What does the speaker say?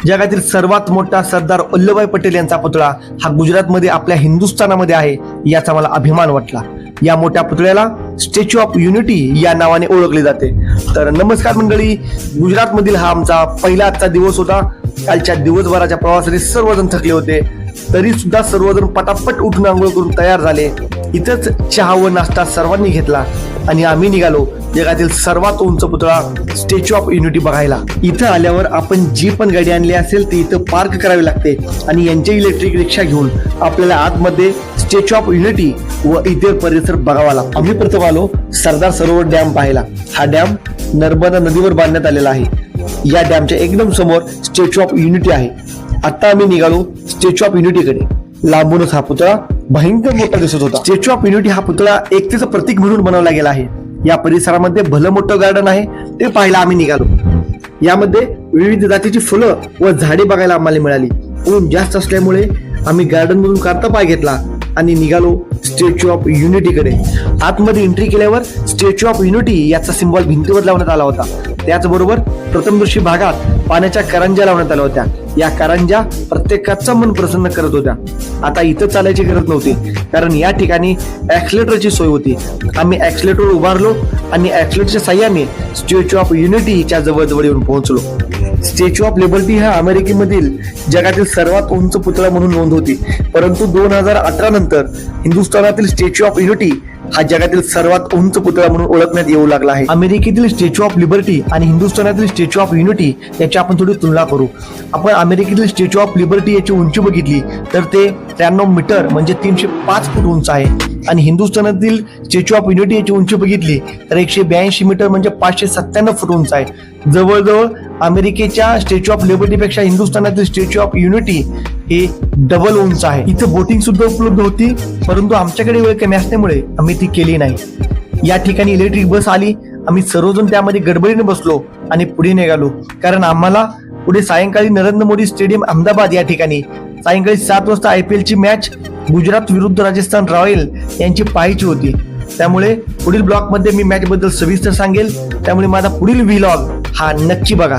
जगातील सर्वात मोठा सरदार वल्लभभाई पटेल यांचा पुतळा हा गुजरातमध्ये आपल्या हिंदुस्थानामध्ये आहे याचा मला अभिमान वाटला। या मोठ्या पुतळ्याला स्टॅच्यू ऑफ युनिटी या नावाने ओळखले जाते। तर नमस्कार मंडळी, गुजरातमधील हा आमचा पहिला आजचा दिवस होता। कालच्या दिवसभराच्या प्रवासाने सर्वजण थकले होते, तरी सुद्धा सर्वजण पटापट उठून आंघोळ करून तयार झाले। इथंच चहा व नाश्ता सर्वांनी घेतला आणि आम्ही निघालो जगातील सर्वात उंच पुतळा स्टॅच्यू ऑफ युनिटी बघायला। इथं आल्यावर आपण जी पण गाडी आणली असेल ती इथं पार्क करावी लागते आणि यांची इलेक्ट्रिक रिक्षा घेऊन आपल्याला आतमध्ये स्टॅच्यू ऑफ युनिटी व इतर परिसर बघावा लागतो। आम्ही प्रथम आलो सरदार सरोवर डॅम पाहायला। हा डॅम नर्मदा नदीवर बांधण्यात आलेला आहे। या डॅमच्या एकदम समोर स्टॅच्यू ऑफ युनिटी आहे। आता आम्ही निघालो स्टॅच्यू ऑफ युनिटीकडे। लांबूनच हा पुतळा भयंकर मोठा दिसत होता। स्टॅच्यू ऑफ युनिटी हा पुतळा एकतेचं प्रतीक म्हणून बनवला गेला आहे। या परिसरामध्ये भलं मोठं गार्डन आहे, ते पाहायला आम्ही निघालो। यामध्ये विविध जातीची फुलं व झाडे बघायला आम्हाला मिळाली। ऊन जास्त असल्यामुळे आम्ही गार्डन मधून काढता पाय घेतला आणि निघालो स्टॅच्यू ऑफ युनिटीकडे। आतमध्ये एंट्री केल्यावर स्टॅच्यू ऑफ युनिटी याचा सिंबॉल भिंतीवर लावण्यात आला होता। त्याचबरोबर प्रथमदर्शी भागात पाण्याच्या करंज्या लावण्यात आल्या होत्या। या करंज्या प्रत्येकाचं मन प्रसन्न करत होत्या। आता इथं चालायची गरज नव्हती, कारण या ठिकाणी ऍक्सिलेटरची सोय होती। आम्ही ऍक्सिलेटरवर उभारलो आणि ऍक्सिलेटरच्या साह्याने स्टॅच्यू ऑफ युनिटीच्या जवळ येऊन पोहोचलो। स्टॅच्यू ऑफ लिबर्टी हा अमेरिकेमधील जगातील सर्वात उंच पुतळा म्हणून नोंद होती, परंतु 2018 नंतर हिंदुस्थानातील स्टॅच्यू ऑफ युनिटी हा जगातील सर्वात उंच पुतळा म्हणून ओळखण्यात येऊ लागला आहे। अमेरिकेतील स्टॅच्यू ऑफ लिबर्टी आणि हिंदुस्थानातील स्टॅच्यू ऑफ युनिटी याची आपण थोडी तुलना करू। आपण अमेरिकेतील स्टॅच्यू ऑफ लिबर्टी याची उंची बघितली तर ते 93 मीटर म्हणजे 305 फूट उंच आहे आणि हिंदुस्थानातील स्टॅच्यू ऑफ युनिटी याची उंची बघितली तर 182 मीटर म्हणजे 597 फूट उंच आहे। जवळजवळ अमेरिकेच्या स्टॅच्यू ऑफ लिबर्टी पेक्षा हिंदुस्थानातील स्टॅच्यू ऑफ युनिटी हे डबल उंच आहे। इथे बोटिंग सुद्धा उपलब्ध होती, परंतु आमच्याकडे वेळ कमी असल्यामुळे आम्ही ती केली नाही। या ठिकाणी इलेक्ट्रिक बस आली, आम्ही सर्वजण त्यामध्ये गडबडीने बसलो आणि पुढे निघालो, कारण आम्हाला पुढे सायंकाळी नरेंद्र मोदी स्टेडियम अहमदाबाद या ठिकाणी सायंकाळी 7 वाजता IPL ची मॅच गुजरात विरुद्ध राजस्थान रॉयल यांची पाहायची होती। त्यामुळे पुढील ब्लॉग मध्ये मी मॅच बद्दल सविस्तर सांगेल, त्यामुळे माझा पुढील व्लॉग हा नक्की बघा।